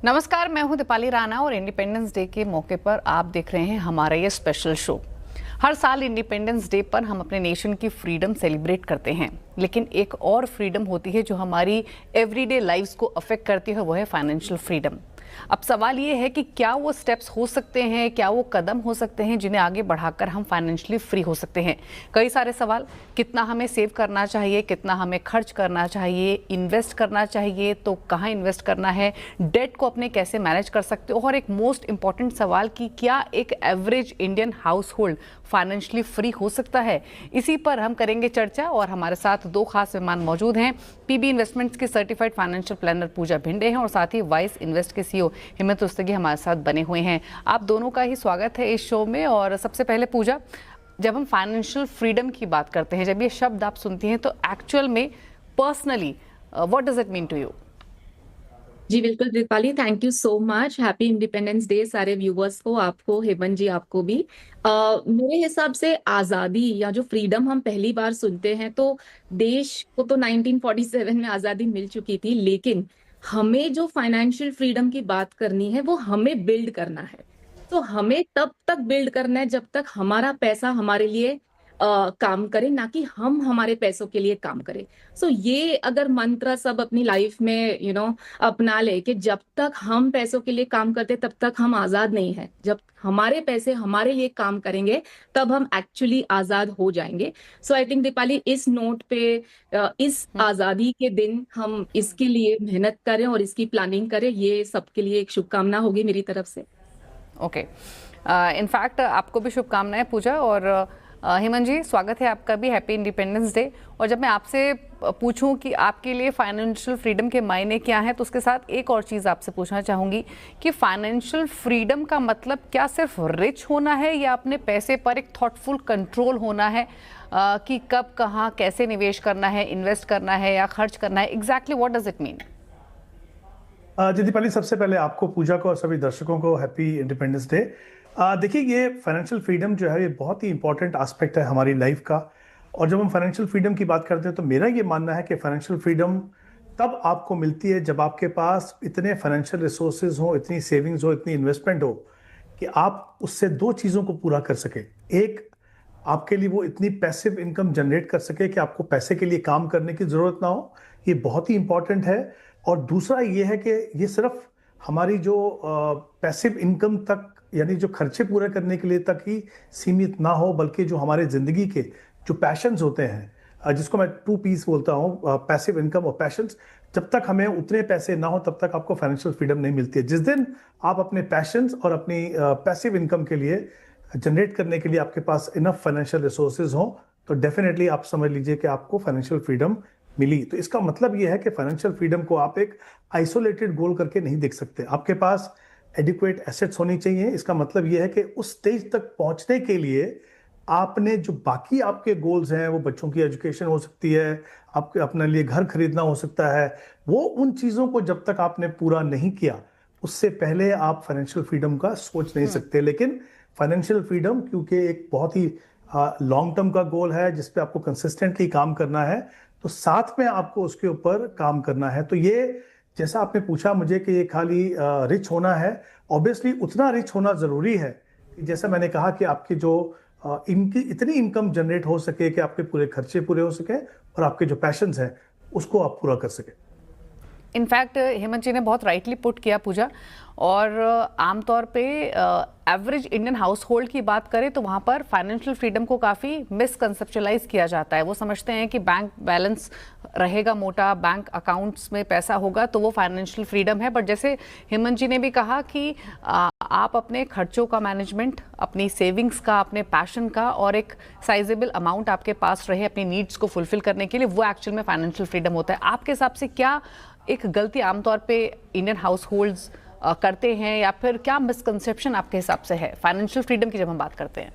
नमस्कार, मैं हूं दीपाली राणा और इंडिपेंडेंस डे के मौके पर आप देख रहे हैं हमारा ये स्पेशल शो। हर साल इंडिपेंडेंस डे पर हम अपने नेशन की फ्रीडम सेलिब्रेट करते हैं, लेकिन एक और फ्रीडम होती है जो हमारी एवरीडे लाइफ्स को अफेक्ट करती है, वो है फाइनेंशियल फ्रीडम। अब सवाल ये है कि क्या वो स्टेप्स हो सकते हैं, क्या वो कदम हो सकते हैं जिन्हें आगे बढ़ाकर हम फाइनेंशियली फ्री हो सकते हैं। कई सारे सवाल, कितना हमें सेव करना चाहिए, कितना हमें खर्च करना चाहिए, इन्वेस्ट करना चाहिए तो कहाँ इन्वेस्ट करना है, डेट को अपने कैसे मैनेज कर सकते हो, और एक मोस्ट इंपॉर्टेंट सवाल कि क्या एक average Indian house hold financially free हो सकता है। इसी पर हम करेंगे चर्चा और हमारे साथ दो खास मेहमान मौजूद हैं। पीबी इन्वेस्टमेंट्स के सर्टिफाइड फाइनेंशियल प्लानर पूजा भिंडे हैं और साथ ही वाइस इन्वेस्ट के सीईओ हिम्मत रुस्तगी हमारे साथ बने हुए हैं। आप दोनों का ही स्वागत है इस शो में। और सबसे पहले पूजा, जब हम फाइनेंशियल फ्रीडम की बात करते हैं, जब ये शब्द आप सुनती हैं तो एक्चुअल में personally what does it mean to you? जी बिल्कुल Deepali, thank you so much. Happy independence day सारे व्यूवर्स को, आपको, हेमंत जी आपको भी। मेरे हिसाब से आज़ादी या जो फ्रीडम हम पहली बार सुनते हैं तो देश को तो 1947 में आज़ादी मिल चुकी थी, लेकिन हमें जो फाइनेंशियल फ्रीडम की बात करनी है वो हमें बिल्ड करना है। तो हमें तब तक बिल्ड करना है जब तक हमारा पैसा हमारे लिए काम करे, ना कि हम हमारे पैसों के लिए काम करें। सो ये अगर मंत्र सब अपनी लाइफ में अपना ले कि जब तक हम पैसों के लिए काम करते तब तक हम आजाद नहीं है, जब हमारे पैसे हमारे लिए काम करेंगे तब हम एक्चुअली आजाद हो जाएंगे। सो आई थिंक दीपाली, इस नोट पे इस आजादी के दिन हम इसके लिए मेहनत करें और इसकी प्लानिंग करें। ये सबके लिए एक शुभकामना होगी मेरी तरफ से। ओके, इनफैक्ट आपको भी शुभकामनाएं पूजा। और हेमंत जी, स्वागत है आपका भी, हैप्पी इंडिपेंडेंस डे। और जब मैं आपसे पूछूं कि आपके लिए फाइनेंशियल फ्रीडम के मायने क्या हैं, तो उसके साथ एक और चीज़ आपसे पूछना चाहूँगी कि फाइनेंशियल फ्रीडम का मतलब क्या सिर्फ रिच होना है या अपने पैसे पर एक थॉटफुल कंट्रोल होना है, कि कब कहाँ कैसे निवेश करना है, इन्वेस्ट करना है या खर्च करना है? Exactly what does it mean? जी दीपाली, सबसे पहले आपको, पूजा को और सभी दर्शकों को हैप्पी इंडिपेंडेंस डे। देखिए, ये फाइनेंशियल फ्रीडम जो है ये बहुत ही इंपॉर्टेंट एस्पेक्ट है हमारी लाइफ का। और जब हम फाइनेंशियल फ्रीडम की बात करते हैं तो मेरा ये मानना है कि फाइनेंशियल फ्रीडम तब आपको मिलती है जब आपके पास इतने फाइनेंशियल रिसोर्सेज हो, इतनी सेविंग्स हो, इतनी इन्वेस्टमेंट हो कि आप उससे दो चीज़ों को पूरा कर सके। एक, आपके लिए वो इतनी पैसिव इनकम जनरेट कर सके कि आपको पैसे के लिए काम करने की ज़रूरत ना हो। ये बहुत ही इंपॉर्टेंट है। और दूसरा ये है कि ये सिर्फ हमारी जो पैसिव इनकम तक, यानी जो खर्चे पूरे करने के लिए तक ही सीमित ना हो, बल्कि जो हमारे ज़िंदगी के जो पैशंस होते हैं, जिसको मैं 2 पीस बोलता हूँ, पैसिव इनकम और पैशंस, जब तक हमें उतने पैसे ना हो तब तक आपको फाइनेंशियल फ्रीडम नहीं मिलती है। जिस दिन आप अपने पैशंस और अपनी पैसिव इनकम के लिए जनरेट करने के लिए आपके पास इनफ फाइनेंशियल रिसोर्सेज हो, तो डेफिनेटली आप समझ लीजिए कि आपको फाइनेंशियल फ्रीडम मिली। तो इसका मतलब यह है कि फाइनेंशियल फ्रीडम को आप एक आइसोलेटेड गोल करके नहीं देख सकते। आपके पास एडिक्वेट एसेट्स होनी चाहिए। इसका मतलब यह है कि उस स्टेज तक पहुंचने के लिए आपने जो बाकी आपके गोल्स हैं, वो बच्चों की एजुकेशन हो सकती है, आपके अपने लिए घर खरीदना हो सकता है, वो उन चीज़ों को जब तक आपने पूरा नहीं किया, उससे पहले आप फाइनेंशियल फ्रीडम का सोच नहीं सकते। लेकिन फाइनेंशियल फ्रीडम क्योंकि एक बहुत ही लॉन्ग टर्म का गोल है जिस पे आपको कंसिस्टेंटली काम करना है, तो साथ में आपको उसके ऊपर काम करना है। तो ये, जैसा आपने पूछा मुझे कि ये खाली रिच होना है, ऑब्वियसली उतना रिच होना ज़रूरी है कि जैसा मैंने कहा कि आपकी जो इनकी इतनी इनकम जनरेट हो सके कि आपके पूरे खर्चे पूरे हो सके और आपके जो पैशंस हैं उसको आप पूरा कर सके। इनफैक्ट हेमंत जी ने बहुत राइटली पुट किया पूजा। और आमतौर पे एवरेज इंडियन हाउस होल्ड की बात करें तो वहाँ पर फाइनेंशियल फ्रीडम को काफ़ी मिसकंसेप्चुलाइज किया जाता है। वो समझते हैं कि बैंक बैलेंस रहेगा मोटा, बैंक अकाउंट्स में पैसा होगा तो वो फाइनेंशियल फ्रीडम है। बट जैसे हेमंत जी ने भी कहा कि आप अपने खर्चों का मैनेजमेंट, अपनी सेविंग्स का, अपने पैशन का, और एक साइजेबल अमाउंट आपके पास रहे अपनी नीड्स को फुलफिल करने के लिए, वो एक्चुअल में फाइनेंशियल फ्रीडम होता है। आपके हिसाब से क्या एक गलती आमतौर पे इंडियन हाउस होल्ड्स करते हैं, या फिर क्या मिसकंसेप्शन आपके हिसाब से है फाइनेंशियल फ्रीडम की जब हम बात करते हैं?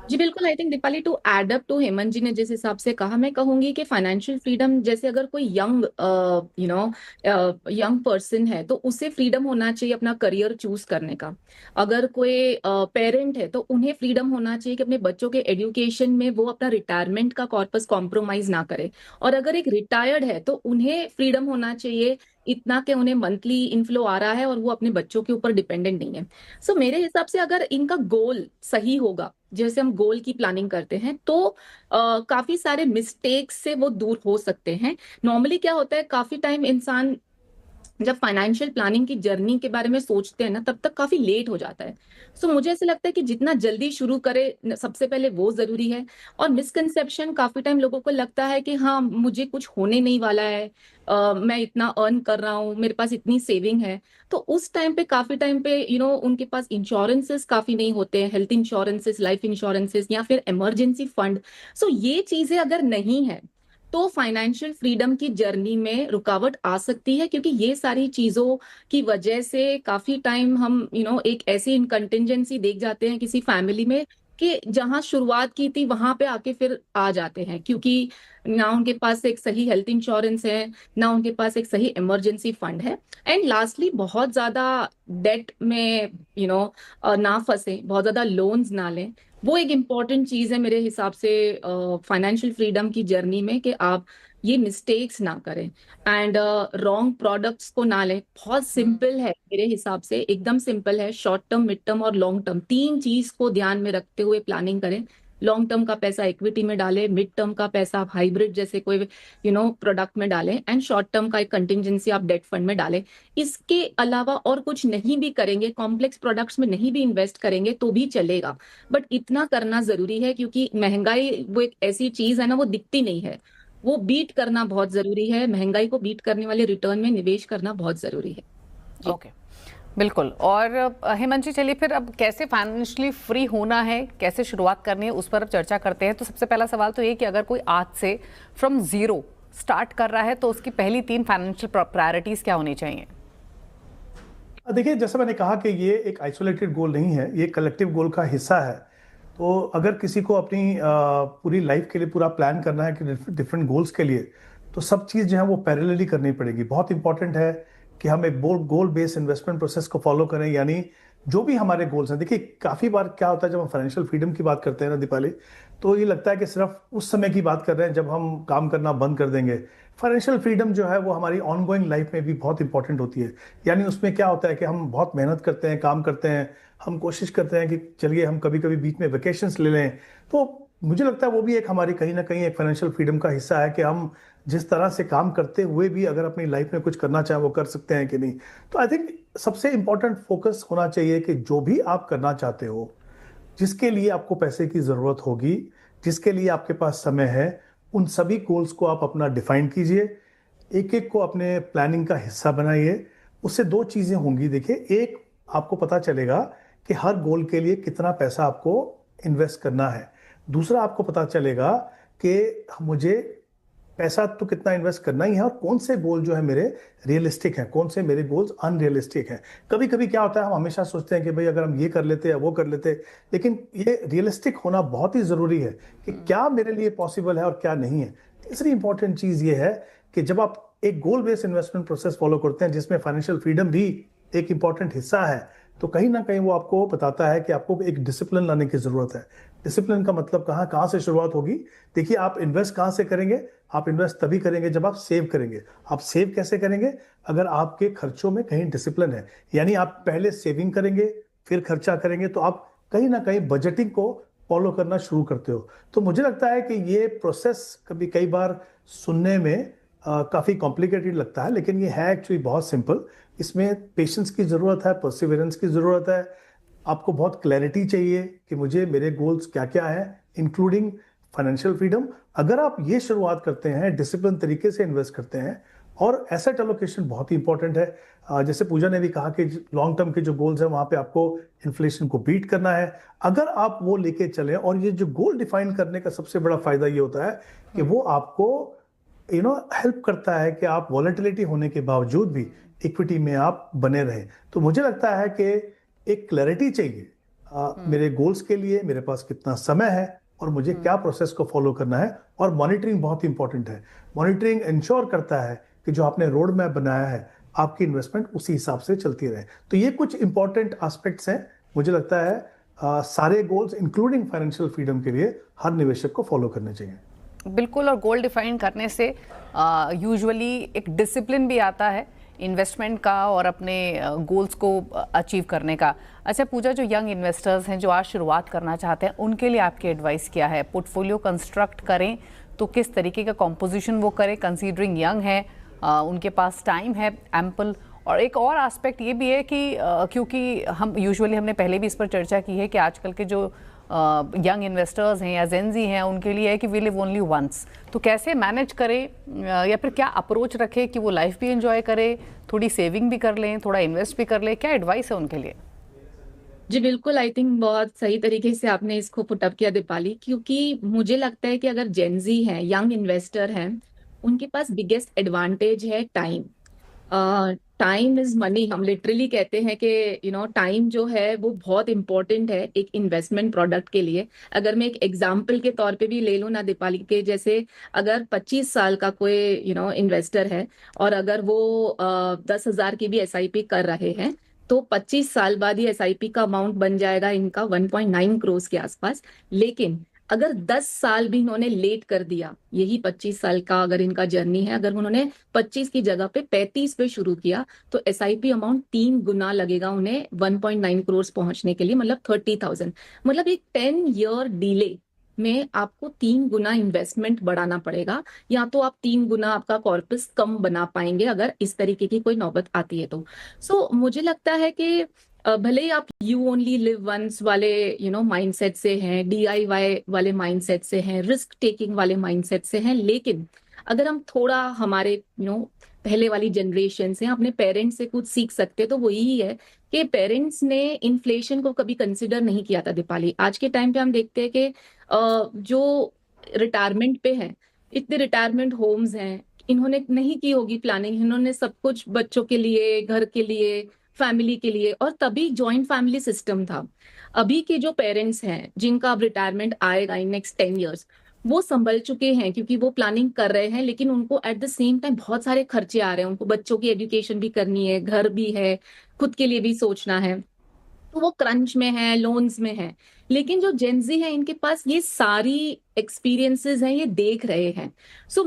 जी बिल्कुल, I think Deepali, to add up to Hemant ji ने जिस हिसाब से कहा, मैं कहूंगी कि फाइनेंशियल फ्रीडम, जैसे अगर कोई यंग पर्सन है तो उसे फ्रीडम होना चाहिए अपना करियर चूज करने का। अगर कोई पेरेंट है तो उन्हें फ्रीडम होना चाहिए कि अपने बच्चों के एजुकेशन में वो अपना रिटायरमेंट का कॉर्पस कॉम्प्रोमाइज ना करे। और अगर एक रिटायर्ड है तो उन्हें फ्रीडम होना चाहिए इतना कि उन्हें मंथली इनफ्लो आ रहा है और वो अपने बच्चों के ऊपर डिपेंडेंट नहीं है। सो मेरे हिसाब से अगर इनका गोल सही होगा, जैसे हम गोल की प्लानिंग करते हैं, तो काफी सारे मिस्टेक्स से वो दूर हो सकते हैं। नॉर्मली क्या होता है, काफी टाइम इंसान जब फाइनेंशियल प्लानिंग की जर्नी के बारे में सोचते हैं ना, तब तक काफी लेट हो जाता है। सो मुझे ऐसा लगता है कि जितना जल्दी शुरू करे सबसे पहले वो जरूरी है। और मिसकंसेप्शन, काफी टाइम लोगों को लगता है कि हाँ मुझे कुछ होने नहीं वाला है, मैं इतना अर्न कर रहा हूँ, मेरे पास इतनी सेविंग है। तो उस टाइम पे काफी टाइम पे उनके पास इंश्योरेंसेस काफी नहीं होते हैं, हेल्थ इंश्योरेंसेस, लाइफ इंश्योरेंसेस या फिर इमरजेंसी फंड। सो ये चीजें अगर नहीं है तो फाइनेंशियल फ्रीडम की जर्नी में रुकावट आ सकती है, क्योंकि ये सारी चीजों की वजह से काफी टाइम हम एक ऐसी इनकंटिजेंसी देख जाते हैं किसी फैमिली में कि जहां शुरुआत की थी वहां पे आके फिर आ जाते हैं, क्योंकि ना उनके पास एक सही हेल्थ इंश्योरेंस है, ना उनके पास एक सही इमरजेंसी फंड है। एंड लास्टली, बहुत ज्यादा डेट में ना फंसे, बहुत ज्यादा लोन्स ना लें। वो एक इम्पॉर्टेंट चीज है मेरे हिसाब से फाइनेंशियल फ्रीडम की जर्नी में, कि आप ये मिस्टेक्स ना करें एंड रॉन्ग प्रोडक्ट्स को ना लें। बहुत सिंपल है मेरे हिसाब से, एकदम सिंपल है। शॉर्ट टर्म, मिड टर्म और लॉन्ग टर्म, तीन चीज को ध्यान में रखते हुए प्लानिंग करें। लॉन्ग टर्म का पैसा इक्विटी में डालें, मिड टर्म का पैसा आप हाइब्रिड जैसे कोई प्रोडक्ट में डालें, एंड शॉर्ट टर्म का एक कंटिजेंसी आप डेट फंड में डालें। इसके अलावा और कुछ नहीं भी करेंगे, कॉम्प्लेक्स प्रोडक्ट्स में नहीं भी इन्वेस्ट करेंगे तो भी चलेगा, बट इतना करना जरूरी है, क्योंकि महंगाई वो एक ऐसी चीज है ना, वो दिखती नहीं है, वो बीट करना बहुत जरूरी है। महंगाई को बीट करने वाले रिटर्न में निवेश करना बहुत जरूरी है जी। ओके, बिल्कुल। और हेमंत जी, चलिए फिर अब कैसे फाइनेंशियली फ्री होना है, कैसे शुरुआत करनी है, उस पर अब चर्चा करते हैं। तो सबसे पहला सवाल तो ये कि अगर कोई आज से फ्रॉम जीरो स्टार्ट कर रहा है तो उसकी पहली 3 फाइनेंशियल प्रायोरिटीज क्या होनी चाहिए? देखिए, जैसे मैंने कहा कि ये एक आइसोलेटेड गोल नहीं है, ये कलेक्टिव गोल का हिस्सा है। तो अगर किसी को अपनी पूरी लाइफ के लिए पूरा प्लान करना है कि डिफरेंट गोल्स के लिए, तो सब चीज़ जो है वो पैरेलली करनी पड़ेगी। बहुत इंपॉर्टेंट है कि हम एक गोल बेस्ड इन्वेस्टमेंट प्रोसेस को फॉलो करें। यानी जो भी हमारे गोल्स हैं, देखिए काफ़ी बार क्या होता है जब हम फाइनेंशियल फ्रीडम की बात करते हैं ना दीपाली, तो ये लगता है कि सिर्फ उस समय की बात कर रहे हैं जब हम काम करना बंद कर देंगे। फाइनेंशियल फ्रीडम जो है वो हमारी ऑनगोइंग लाइफ में भी बहुत इंपॉर्टेंट होती है। यानी उसमें क्या होता है कि हम बहुत मेहनत करते हैं, काम करते हैं, हम कोशिश करते हैं कि चलिए हम कभी कभी बीच में वेकेशंस ले लें। तो मुझे लगता है वो भी एक हमारी कहीं ना कहीं एक फाइनेंशियल फ्रीडम का हिस्सा है कि हम जिस तरह से काम करते हुए भी अगर अपनी लाइफ में कुछ करना चाहें वो कर सकते हैं कि नहीं। तो आई थिंक सबसे इंपॉर्टेंट फोकस होना चाहिए कि जो भी आप करना चाहते हो, जिसके लिए आपको पैसे की ज़रूरत होगी, जिसके लिए आपके पास समय है, उन सभी गोल्स को आप अपना डिफाइन कीजिए, एक एक को अपने प्लानिंग का हिस्सा बनाइए। उससे दो चीज़ें होंगी। देखिए, एक आपको पता चलेगा कि हर गोल के लिए कितना पैसा आपको इन्वेस्ट करना है। दूसरा, आपको पता चलेगा कि मुझे पैसा तो कितना इन्वेस्ट करना ही है और कौन से गोल जो है मेरे रियलिस्टिक हैं, कौन से मेरे गोल्स अनरियलिस्टिक हैं। कभी कभी क्या होता है, हम हमेशा सोचते हैं कि भाई अगर हम ये कर लेते या वो कर लेते, लेकिन ये रियलिस्टिक होना बहुत ही ज़रूरी है कि क्या मेरे लिए पॉसिबल है और क्या नहीं है। तीसरी इंपॉर्टेंट चीज़ ये है कि जब आप एक गोल बेस्ड इन्वेस्टमेंट प्रोसेस फॉलो करते हैं जिसमें फाइनेंशियल फ्रीडम भी एक इंपॉर्टेंट हिस्सा है, तो कहीं ना कहीं वो आपको बताता है कि आपको एक डिसिप्लिन लाने की ज़रूरत है। डिसिप्लिन का मतलब कहाँ से शुरुआत होगी? देखिए, आप इन्वेस्ट कहाँ से करेंगे? आप इन्वेस्ट तभी करेंगे जब आप सेव करेंगे। आप सेव कैसे करेंगे? अगर आपके खर्चों में कहीं डिसिप्लिन है, यानी आप पहले सेविंग करेंगे फिर खर्चा करेंगे, तो आप कहीं ना कहीं बजटिंग को फॉलो करना शुरू करते हो। तो मुझे लगता है कि ये प्रोसेस कई बार सुनने में काफ़ी कॉम्प्लिकेटेड लगता है, लेकिन ये है एक्चुअली बहुत सिंपल। इसमें पेशेंस की ज़रूरत है, परसिवरेंस की ज़रूरत है। आपको बहुत क्लैरिटी चाहिए कि मुझे मेरे गोल्स क्या क्या हैं, इंक्लूडिंग फाइनेंशियल फ्रीडम। अगर आप ये शुरुआत करते हैं, डिसिप्लिन तरीके से इन्वेस्ट करते हैं, और एसेट एलोकेशन बहुत ही इंपॉर्टेंट है। जैसे पूजा ने भी कहा कि लॉन्ग टर्म के जो गोल्स हैं वहाँ पे आपको इन्फ्लेशन को बीट करना है। अगर आप वो लेके चलें, और ये जो गोल डिफाइन करने का सबसे बड़ा फायदा ये होता है कि वो आपको हेल्प करता है कि आप वॉलेटिलिटी होने के बावजूद भी इक्विटी में आप बने रहें। तो मुझे लगता है कि एक क्लैरिटी चाहिए मेरे गोल्स के लिए, मेरे पास कितना समय है और मुझे क्या प्रोसेस को फॉलो करना है। और मॉनिटरिंग बहुत इंपॉर्टेंट है। मॉनिटरिंग इंश्योर करता है कि जो आपने रोड मैप बनाया है, आपकी इन्वेस्टमेंट उसी हिसाब से चलती रहे। तो ये कुछ इंपॉर्टेंट एस्पेक्ट्स हैं, मुझे लगता है सारे गोल्स इंक्लूडिंग फाइनेंशियल फ्रीडम के लिए हर निवेशक को फॉलो करने चाहिए। बिल्कुल। और गोल डिफाइन करने से यूजुअली एक डिसिप्लिन भी आता है, इन्वेस्टमेंट का और अपने गोल्स को अचीव करने का। अच्छा पूजा, जो यंग इन्वेस्टर्स हैं जो आज शुरुआत करना चाहते हैं, उनके लिए आपकी एडवाइस क्या है? पोर्टफोलियो कंस्ट्रक्ट करें तो किस तरीके का कॉम्पोजिशन वो करें, कंसीडरिंग यंग है, उनके पास टाइम है एम्पल? और एक और एस्पेक्ट ये भी है कि क्योंकि हमने पहले भी इस पर चर्चा की है कि आजकल के जो यंग इन्वेस्टर्स हैं या जेनजी हैं, उनके लिए है कि वी लिव ओनली वंस, तो कैसे मैनेज करें या फिर क्या अप्रोच रखें कि वो लाइफ भी एंजॉय करें, थोड़ी सेविंग भी कर लें, थोड़ा इन्वेस्ट भी कर लें? क्या एडवाइस है उनके लिए? जी बिल्कुल, आई थिंक बहुत सही तरीके से आपने इसको पुटअप किया दीपाली, क्योंकि मुझे लगता है कि अगर जेनजी हैं, यंग इन्वेस्टर हैं, उनके पास बिगेस्ट एडवांटेज है टाइम। टाइम इज मनी, हम लिटरली कहते हैं कि टाइम जो है वो बहुत इंपॉर्टेंट है एक इन्वेस्टमेंट प्रोडक्ट के लिए। अगर मैं एक एग्जांपल के तौर पे भी ले लूँ ना दीपाली, के जैसे अगर 25 साल का कोई इन्वेस्टर है और अगर वो 10,000 की भी एसआईपी कर रहे हैं, तो 25 साल बाद ये एसआईपी का अमाउंट बन जाएगा इनका 1.9 करोड़ के आसपास। लेकिन अगर 10 साल भी इन्होंने लेट कर दिया, यही 25 साल का अगर इनका जर्नी है, अगर उन्होंने 25 की जगह पे 35 पे शुरू किया, तो एसआईपी अमाउंट 3 गुना लगेगा उन्हें 1.9 करोड़ पहुंचने के लिए, मतलब 30,000। मतलब एक 10 ईयर डिले में आपको 3 गुना इन्वेस्टमेंट बढ़ाना पड़ेगा, या तो आप 3 गुना आपका कॉर्पस कम बना पाएंगे अगर इस तरीके की कोई नौबत आती है तो। मुझे लगता है कि भले ही आप यू ओनली लिव वंस वाले माइंडसेट से हैं, डीआईवाई वाले माइंडसेट से हैं, रिस्क टेकिंग वाले माइंडसेट से हैं, लेकिन अगर हम थोड़ा हमारे पहले वाली जनरेशन से, अपने पेरेंट्स से कुछ सीख सकते, तो वो यही है कि पेरेंट्स ने इन्फ्लेशन को कभी कंसिडर नहीं किया था दीपाली। आज के टाइम पे हम देखते हैं कि जो रिटायरमेंट पे हैं, इतने रिटायरमेंट होम्स हैं, इन्होंने नहीं की होगी प्लानिंग, इन्होंने सब कुछ बच्चों के लिए, घर के लिए, फैमिली के लिए, और तभी जॉइंट फैमिली सिस्टम था। अभी के जो पेरेंट्स हैं जिनका अब रिटायरमेंट आएगा इन नेक्स्ट 10 इयर्स, वो संभल चुके हैं क्योंकि वो प्लानिंग कर रहे हैं, लेकिन उनको एट द सेम टाइम बहुत सारे खर्चे आ रहे हैं, उनको बच्चों की एजुकेशन भी करनी है, घर भी है, खुद के लिए भी सोचना है, तो वो क्रंच में है, लोन्स में है। लेकिन जो जेनजी है, इनके पास ये सारी एक्सपीरियंसेस हैं, ये देख रहे हैं।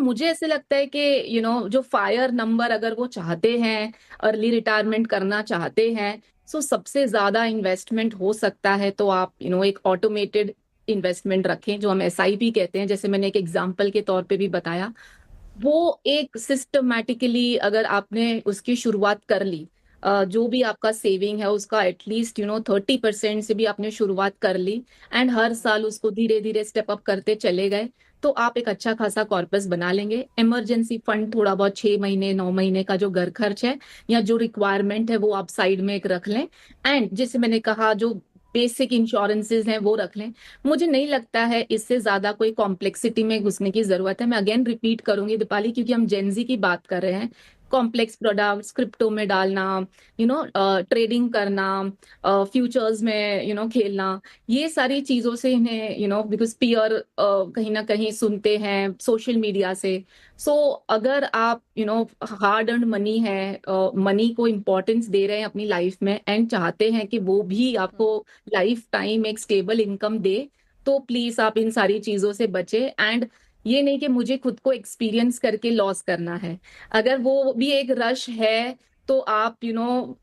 मुझे ऐसे लगता है कि जो फायर नंबर अगर वो चाहते हैं, अर्ली रिटायरमेंट करना चाहते हैं, सबसे ज्यादा इन्वेस्टमेंट हो सकता है तो आप एक ऑटोमेटेड इन्वेस्टमेंट रखें, जो हम एसआईपी कहते हैं, जैसे मैंने एक एग्जाम्पल के तौर पे भी बताया। वो एक सिस्टमैटिकली अगर आपने उसकी शुरुआत कर ली, जो भी आपका सेविंग है उसका एटलीस्ट 30% से भी आपने शुरुआत कर ली, एंड हर साल उसको धीरे धीरे स्टेप अप करते चले गए, तो आप एक अच्छा खासा कॉर्पस बना लेंगे। इमरजेंसी फंड थोड़ा बहुत 6 महीने 9 महीने का जो घर खर्च है या जो रिक्वायरमेंट है वो आप साइड में एक रख लें, एंड जैसे मैंने कहा जो बेसिक इंश्योरेंसेज हैं वो रख लें। मुझे नहीं लगता है इससे ज्यादा कोई कॉम्प्लेक्सिटी में घुसने की जरूरत है। मैं अगेन रिपीट करूंगी दीपाली, क्योंकि हम जेनजी की बात कर रहे हैं। कॉम्प्लेक्स प्रोडक्ट्स, क्रिप्टो में डालना, ट्रेडिंग करना, फ्यूचर्स में खेलना, ये सारी चीजों से इन्हें बिकॉज पियर कहीं ना कहीं सुनते हैं सोशल मीडिया से। अगर आप हार्ड अर्न मनी है, मनी को इम्पोर्टेंस दे रहे हैं अपनी लाइफ में एंड चाहते हैं कि वो भी आपको लाइफ टाइम एक स्टेबल इनकम दे, तो प्लीज आप इन सारी चीजों से बचे। एंड ये नहीं कि मुझे खुद को एक्सपीरियंस करके लॉस करना है, अगर वो भी एक रश है तो आप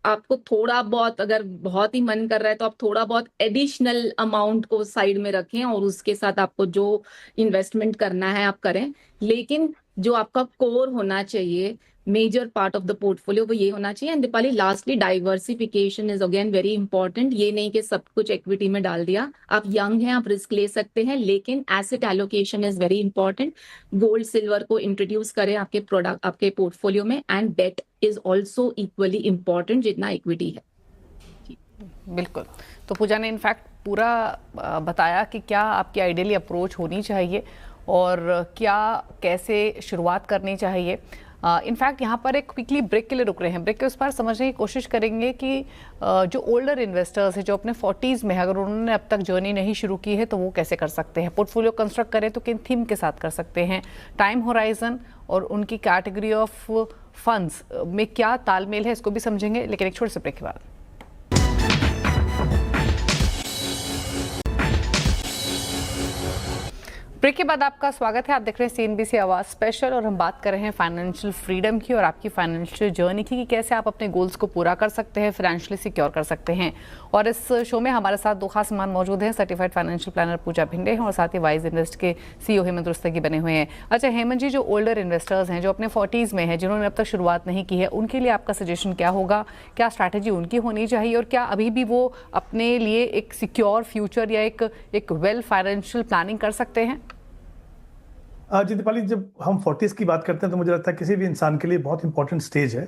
आपको थोड़ा बहुत, अगर बहुत ही मन कर रहा है तो आप थोड़ा बहुत एडिशनल अमाउंट को साइड में रखें और उसके साथ आपको जो इन्वेस्टमेंट करना है आप करें। लेकिन जो आपका कोर होना चाहिए, major part of the portfolio, वो ये होना चाहिए। And Deepali lastly, diversification is again very important. ये नहीं कि सब कुछ इक्विटी में डाल दिया। आप यंग हैं, आप रिस्क ले सकते हैं, लेकिन asset allocation is very important. Gold silver को इंट्रोड्यूस करें आपके प्रोडक्ट, आपके पोर्टफोलियो में, and debt is also equally important जितना इक्विटी है। बिल्कुल। तो पूजा ने इनफैक्ट पूरा बताया कि क्या आपकी आइडियली अप्रोच होनी चाहिए और क्या कैसे शुरुआत करनी चाहिए। इनफैक्ट यहाँ पर एक क्विकली ब्रेक के लिए रुक रहे हैं। ब्रेक के उस पर समझने की कोशिश करेंगे कि जो ओल्डर इन्वेस्टर्स हैं, जो अपने 40s में है, अगर उन्होंने अब तक जर्नी नहीं शुरू की है तो वो कैसे कर सकते हैं। पोर्टफोलियो कंस्ट्रक्ट करें तो किन थीम के साथ कर सकते हैं, टाइम होराइजन और उनकी कैटेगरी ऑफ फंड्स में क्या तालमेल है, इसको भी समझेंगे, लेकिन एक छोटे से ब्रेक के बाद। ब्रेक के बाद आपका स्वागत है। आप देख रहे हैं CNBC आवाज स्पेशल और हम बात कर रहे हैं फाइनेंशियल फ्रीडम की और आपकी फाइनेंशियल जर्नी की कि कैसे आप अपने गोल्स को पूरा कर सकते हैं, फाइनेंशियली सिक्योर कर सकते हैं। और इस शो में हमारे साथ दो खास मेहमान मौजूद हैं। सर्टिफाइड फाइनेंशियल प्लानर पूजा भिंडे हैं और साथ ही वाइज इन्वेस्ट के CEO हेमंत रुस्तगी बने हुए हैं। अच्छा हेमंत जी, जो ओल्डर इन्वेस्टर्स हैं, जो अपने 40s में हैं, जिन्होंने अब तक शुरुआत नहीं की है, उनके लिए आपका सजेशन क्या होगा? क्या स्ट्रैटेजी उनकी होनी चाहिए और क्या अभी भी वो अपने लिए एक सिक्योर फ्यूचर या एक वेल फाइनेंशियल प्लानिंग कर सकते हैं? जी दीपाली, जब हम 40s की बात करते हैं तो मुझे लगता है किसी भी इंसान के लिए बहुत इंपॉर्टेंट स्टेज है।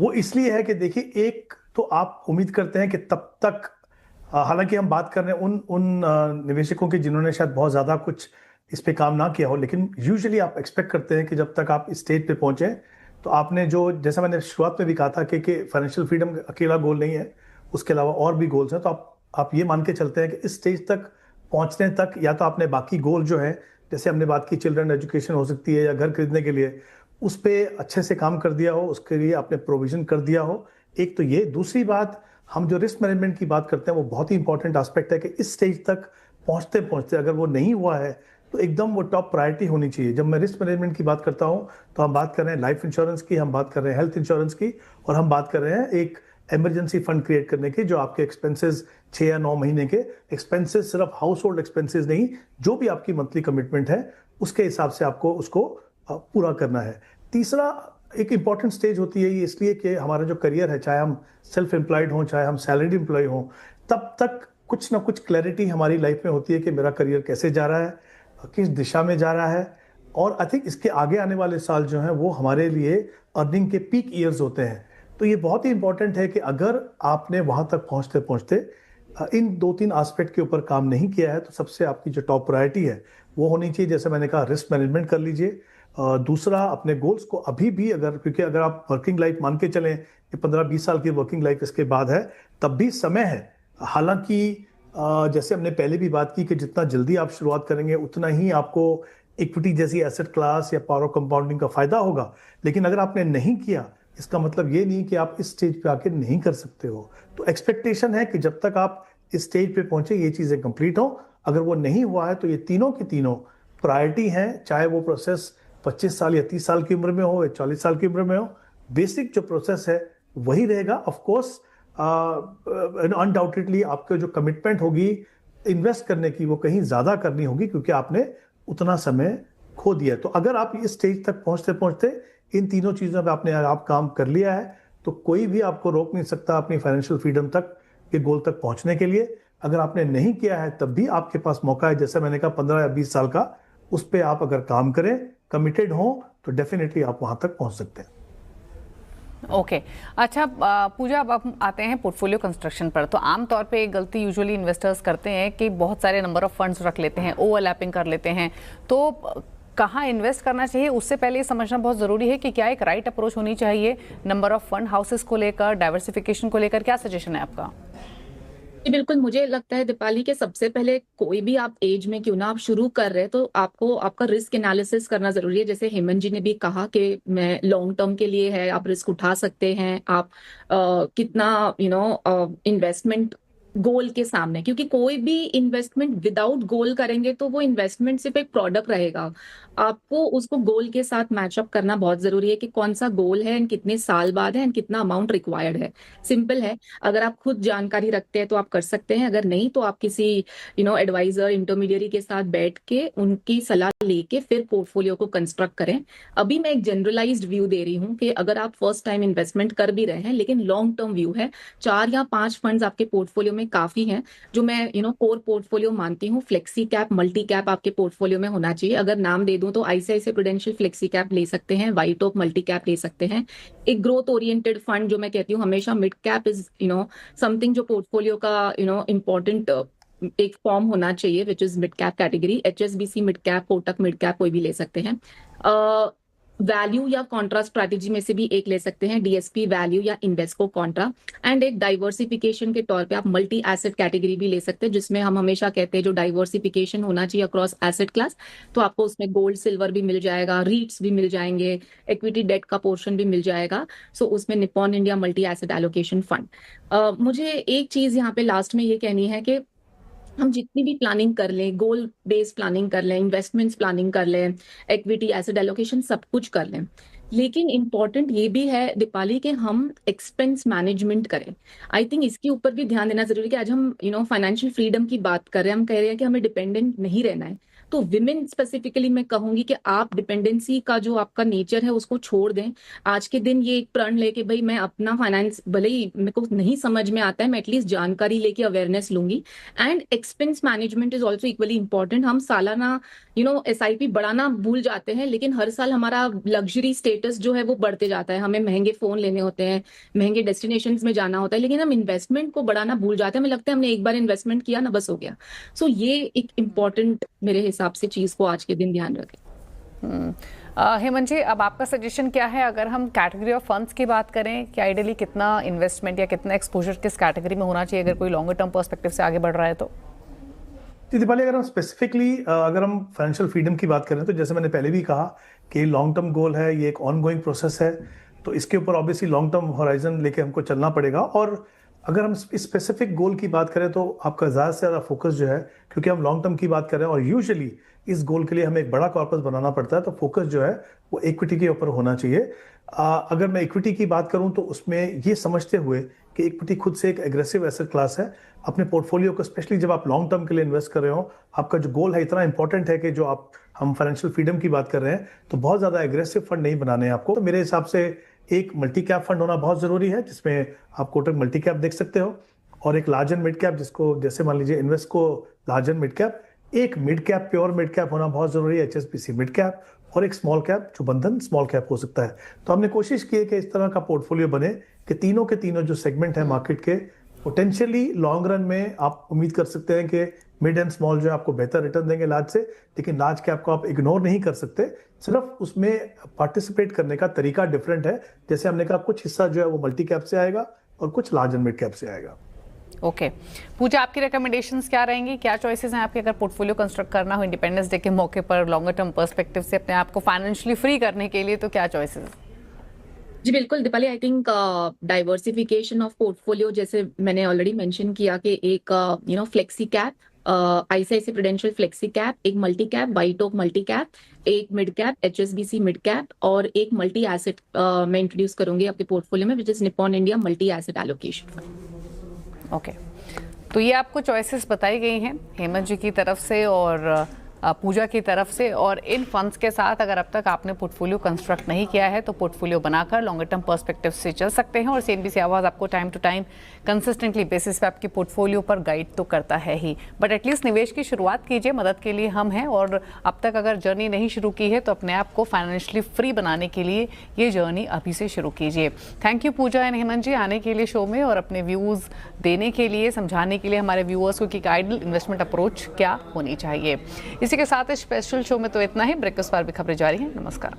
वो इसलिए है कि देखिए, एक तो आप उम्मीद करते हैं कि तब तक हालांकि हम बात कर रहे हैं उन निवेशकों की जिन्होंने शायद बहुत ज़्यादा कुछ इस पे काम ना किया हो, लेकिन यूजुअली आप एक्सपेक्ट करते हैं कि जब तक आप इस स्टेज पे पहुंचे तो आपने जो, जैसा मैंने शुरुआत में भी कहा था कि फाइनेंशियल फ्रीडम अकेला गोल नहीं है, उसके अलावा और भी गोल्स हैं। तो आप ये मान के चलते हैं कि इस स्टेज तक पहुंचने तक या तो आपने बाकी गोल जो है, जैसे हमने बात की चिल्ड्रन एजुकेशन हो सकती है या घर खरीदने के लिए, उस पर अच्छे से काम कर दिया हो, उसके लिए आपने प्रोविजन कर दिया हो। एक तो ये, दूसरी बात, हम जो रिस्क मैनेजमेंट की बात करते हैं वो बहुत ही इंपॉर्टेंट एस्पेक्ट है कि इस स्टेज तक पहुंचते पहुंचते अगर वो नहीं हुआ है तो एकदम वो टॉप प्रायोरिटी होनी चाहिए। जब मैं रिस्क मैनेजमेंट की बात करता हूं तो हम बात कर रहे हैं लाइफ इंश्योरेंस की, हम बात कर रहे हैं हेल्थ इंश्योरेंस की, और हम बात कर रहे हैं एक इमरजेंसी फंड क्रिएट करने की, जो आपके एक्सपेंसेस 6 या 9 महीने के एक्सपेंसेस, सिर्फ हाउस होल्ड एक्सपेंसेस नहीं, जो भी आपकी मंथली कमिटमेंट है उसके हिसाब से आपको उसको पूरा करना है। तीसरा, एक इंपॉर्टेंट स्टेज होती है ये इसलिए कि हमारा जो करियर है, चाहे हम सेल्फ एम्प्लॉयड हों चाहे हम सैलरीड एम्प्लॉय हों, तब तक कुछ ना कुछ क्लैरिटी हमारी लाइफ में होती है कि मेरा करियर कैसे जा रहा है, किस दिशा में जा रहा है। और आई थिंक इसके आगे आने वाले साल जो हैं वो हमारे लिए अर्निंग के पीक ईयर्स होते हैं। तो ये बहुत ही इंपॉर्टेंट है कि अगर आपने वहां तक पहुंचते पहुंचते इन 2-3 एस्पेक्ट के ऊपर काम नहीं किया है तो सबसे आपकी जो टॉप प्रायोरिटी है वो होनी चाहिए, जैसे मैंने कहा, रिस्क मैनेजमेंट कर लीजिए। दूसरा, अपने गोल्स को अभी भी, क्योंकि अगर आप वर्किंग लाइफ मान के चलें कि 15-20 साल की वर्किंग लाइफ इसके बाद है, तब भी समय है। हालांकि जैसे हमने पहले भी बात की कि जितना जल्दी आप शुरुआत करेंगे उतना ही आपको इक्विटी जैसी एसेट क्लास या पावर ऑफ कंपाउंडिंग का फायदा होगा। लेकिन अगर आपने नहीं किया, इसका मतलब ये नहीं कि आप इस स्टेज पे आके नहीं कर सकते हो। तो एक्सपेक्टेशन है कि जब तक आप इस स्टेज पे पहुंचे ये चीजें कंप्लीट हो। अगर वो नहीं हुआ है तो ये तीनों की तीनों प्रायोरिटी हैं, चाहे वो प्रोसेस 25 साल या 30 साल की उम्र में हो या 40 साल की उम्र में हो, बेसिक जो प्रोसेस है वही रहेगा। ऑफ कोर्स अनडाउटेडली आपके जो कमिटमेंट होगी इन्वेस्ट करने की वो कहीं ज्यादा करनी होगी, क्योंकि आपने उतना समय खो दिया। तो अगर आप इस स्टेज तक पहुंचते पहुंचते इन तीनों चीजों पे आपने आप काम कर लिया है तो कोई भी आपको रोक नहीं सकता अपनी फाइनेंशियल फ्रीडम तक के गोल तक पहुंचने के लिए। अगर आपने नहीं किया है तब भी आपके पास मौका है, जैसे मैंने कहा 15 या 20 साल का, उस पर आप अगर काम करें, कमिटेड हो, तो डेफिनेटली आप वहां तक पहुंच सकते हैं। ओके अच्छा पूजा, अब हम आते हैं पोर्टफोलियो कंस्ट्रक्शन पर। तो आमतौर पे एक गलती यूजुअली इन्वेस्टर्स करते हैं कि बहुत सारे नंबर ऑफ फंड्स रख लेते हैं, ओवरलैपिंग कर लेते हैं। तो कहाँ इन्वेस्ट करना चाहिए उससे पहले ये समझना बहुत ज़रूरी है कि क्या एक राइट अप्रोच होनी चाहिए नंबर ऑफ फंड हाउसेस को लेकर, डाइवर्सिफिकेशन को लेकर। क्या सजेशन है आपका? बिल्कुल, मुझे लगता है दीपाली के सबसे पहले कोई भी आप एज में क्यों ना आप शुरू कर रहे हैं तो आपको आपका रिस्क एनालिसिस करना जरूरी है। जैसे हेमंत जी ने भी कहा कि मैं लॉन्ग टर्म के लिए है, आप रिस्क उठा सकते हैं, आप कितना इन्वेस्टमेंट गोल के सामने, क्योंकि कोई भी इन्वेस्टमेंट विदाउट गोल करेंगे तो वो इन्वेस्टमेंट सिर्फ एक प्रोडक्ट रहेगा। आपको उसको गोल के साथ मैचअप करना बहुत जरूरी है कि कौन सा गोल है एंड कितने साल बाद है एंड कितना अमाउंट रिक्वायर्ड है। सिंपल है, अगर आप खुद जानकारी रखते हैं तो आप कर सकते हैं, अगर नहीं तो आप किसी एडवाइजर, इंटरमीडियरी के साथ बैठ के उनकी सलाह लेके फिर पोर्टफोलियो को कंस्ट्रक्ट करें। अभी मैं एक जनरलाइज्ड व्यू दे रही हूँ कि अगर आप फर्स्ट टाइम इन्वेस्टमेंट कर भी रहे हैं लेकिन लॉन्ग टर्म व्यू है, 4 या 5 फंड्स आपके पोर्टफोलियो में काफी हैं। जो मैं कोर पोर्टफोलियो मानती हूँ, फ्लेक्सी कैप, मल्टी कैप आपके पोर्टफोलियो में होना चाहिए। अगर नाम दे दूं तो आईसीआईसीआई प्रूडेंशियल फ्लेक्सी कैप ले सकते हैं, व्हाइट ओक मल्टी कैप ले सकते हैं। एक ग्रोथ ओरिएंटेड फंड जो मैं कहती हूँ हमेशा, मिड कैप इज समथिंग जो पोर्टफोलियो का इम्पोर्टेंट एक फॉर्म होना चाहिए, which is mid cap category. HSBC mid cap, Kotak mid cap कोई भी ले सकते हैं। वैल्यू या कॉन्ट्रा स्ट्रैटेजी में से भी एक ले सकते हैं, डीएसपी वैल्यू या इन्वेस्को कॉन्ट्रा। एंड एक डाइवर्सिफिकेशन के तौर पे आप मल्टी एसेट कैटेगरी भी ले सकते हैं, जिसमें हम हमेशा कहते हैं जो डाइवर्सिफिकेशन होना चाहिए अक्रॉस एसेट क्लास। तो आपको उसमें गोल्ड सिल्वर भी मिल जाएगा, रीट्स भी मिल जाएंगे, इक्विटी डेट का पोर्शन भी मिल जाएगा। सो उसमें Nippon India multi asset allocation fund. मुझे एक चीज यहाँ पे लास्ट में ये कहनी है कि हम जितनी भी प्लानिंग कर लें, गोल बेस्ड प्लानिंग कर लें, इन्वेस्टमेंट्स प्लानिंग कर लें, इक्विटी एसेट एलोकेशन सब कुछ कर लें, लेकिन इम्पॉर्टेंट ये भी है दीपाली कि हम एक्सपेंस मैनेजमेंट करें। आई थिंक इसके ऊपर भी ध्यान देना जरूरी है कि आज हम फाइनेंशियल फ्रीडम की बात कर रहे हैं, हम कह रहे हैं कि हमें डिपेंडेंट नहीं रहना है। तो विमेन स्पेसिफिकली मैं कहूंगी कि आप डिपेंडेंसी का जो आपका नेचर है उसको छोड़ दें। आज के दिन ये एक प्रण लेके भाई मैं अपना फाइनेंस भले ही मेरे को नहीं समझ में आता है, मैं एटलीस्ट जानकारी लेके अवेयरनेस लूंगी। And expense management is also equally important. हम सालाना SIP बढ़ाना भूल जाते हैं, लेकिन हर साल हमारा लग्जरी स्टेटस जो है वो बढ़ते जाता है, हमें महंगे फोन लेने होते हैं, महंगे डेस्टिनेशंस में जाना होता है, लेकिन हम इन्वेस्टमेंट को बढ़ाना भूल जाते हैं। हमें लगता है हमने एक बार इन्वेस्टमेंट किया ना, बस हो गया। सो ये एक इम्पॉर्टेंट मेरे हिसाब से चीज को आज के दिन ध्यान रखें। हेमंत जी, अब आपका सजेशन क्या है अगर हम कैटेगरी ऑफ फंड्स की बात करें कि आइडियली कितना इन्वेस्टमेंट या कितना एक्सपोजर किस कैटेगरी में होना चाहिए अगर कोई लॉन्गर टर्म पर्सपेक्टिव से आगे बढ़ रहा है तो? जी दीपाली, अगर हम स्पेसिफिकली अगर हम फाइनेंशियल फ्रीडम की बात करें तो जैसे मैंने पहले भी कहा कि लॉन्ग टर्म गोल है, ये एक ऑन गोइंग प्रोसेस है, तो इसके ऊपर ऑब्वियसली लॉन्ग टर्म होराइजन लेके हमको चलना पड़ेगा। और अगर हम स्पेसिफिक गोल की बात करें तो आपका ज़्यादा से ज़्यादा फोकस जो है, क्योंकि हम लॉन्ग टर्म की बात कर रहे हैं और यूजुअली इस गोल के लिए हमें एक बड़ा कॉर्पस बनाना पड़ता है, तो फोकस जो है वो इक्विटी के ऊपर होना चाहिए। अगर मैं इक्विटी की बात करूं तो उसमें ये समझते हुए कि इक्विटी खुद से एक एग्रेसिव एसेट क्लास है, अपने पोर्टफोलियो को स्पेशली जब आप लॉन्ग टर्म के लिए इन्वेस्ट कर रहे हो, आपका जो गोल है इतना इंपॉर्टेंट है कि जो हम फाइनेंशियल फ्रीडम की बात कर रहे हैं, तो बहुत ज़्यादा एग्रेसिव फंड नहीं बनाने हैं आपको। तो मेरे हिसाब से एक मल्टी कैप फंड होना बहुत ज़रूरी है, जिसमें आप कोटक मल्टी कैप देख सकते हो, और एक लार्ज एंड मिड कैप, जिसको जैसे मान लीजिए इन्वेस्ट को लार्ज एंड मिड कैप, एक mid cap pure mid cap होना बहुत जरूरी है, HSBC मिड कैप, और एक स्मॉल कैप जो बंधन स्मॉल कैप हो सकता है। तो हमने कोशिश की है कि इस तरह का पोर्टफोलियो बने कि तीनों के तीनों जो सेगमेंट है मार्केट के, पोटेंशियली लॉन्ग रन में आप उम्मीद कर सकते हैं कि मिड एंड स्मॉल जो है आपको बेहतर रिटर्न देंगे लार्ज से, लेकिन लार्ज कैप को आप इग्नोर नहीं कर सकते। सिर्फ उसमें पार्टिसिपेट करने का तरीका डिफरेंट है। जैसे हमने कहा कुछ हिस्सा जो है वो मल्टी कैप से आएगा और कुछ लार्ज एंड मिड कैप से आएगा। ओके पूजा, आपकी रिकमेंडेशंस क्या रहेंगी, क्या चॉइसेस हैं आपके अगर पोर्टफोलियो कंस्ट्रक्ट करना हो इंडिपेंडेंस डे के मौके पर लॉन्गर टर्म पर्सपेक्टिव से अपने आप को फाइनेंशियली फ्री करने के लिए, तो क्या चॉइसेस? जी बिल्कुल Deepali, I think diversification of portfolio, जैसे मैंने ऑलरेडी मेंशन किया कि एक flexi cap, ICICI Prudential flexi cap, एक multi cap White Oak multi cap, एक mid cap HSBC mid cap, और एक मल्टी एसेट मैं इंट्रोड्यूस करूंगी आपके पोर्टफोलियो में, which is Nippon India multi asset allocation fund. Okay तो ये आपको चॉइसेस बताई गई हैं हेमंत जी की तरफ से और पूजा की तरफ से, और इन फंड्स के साथ अगर अब तक आपने पोर्टफोलियो कंस्ट्रक्ट नहीं किया है तो पोर्टफोलियो बनाकर लॉन्गर टर्म पर्सपेक्टिव से चल सकते हैं। और CNBC आवाज़ आपको time to time consistently basis पे आपके पोर्टफोलियो पर गाइड तो करता है ही, बट एटलीस्ट निवेश की शुरुआत कीजिए, मदद के लिए हम हैं। और अब तक अगर जर्नी नहीं शुरू की है तो अपने आप को फाइनेंशियली फ्री बनाने के लिए ये जर्नी अभी से शुरू कीजिए। Thank you Pooja and Hemant ji आने के लिए शो में और अपने व्यूज़ देने के लिए, समझाने के लिए हमारे व्यूअर्स को कि आइडियल इन्वेस्टमेंट अप्रोच क्या होनी चाहिए। इसी के साथ इस स्पेशल शो में तो इतना ही। ब्रेकफास्ट पर भी खबरें जारी हैं। नमस्कार।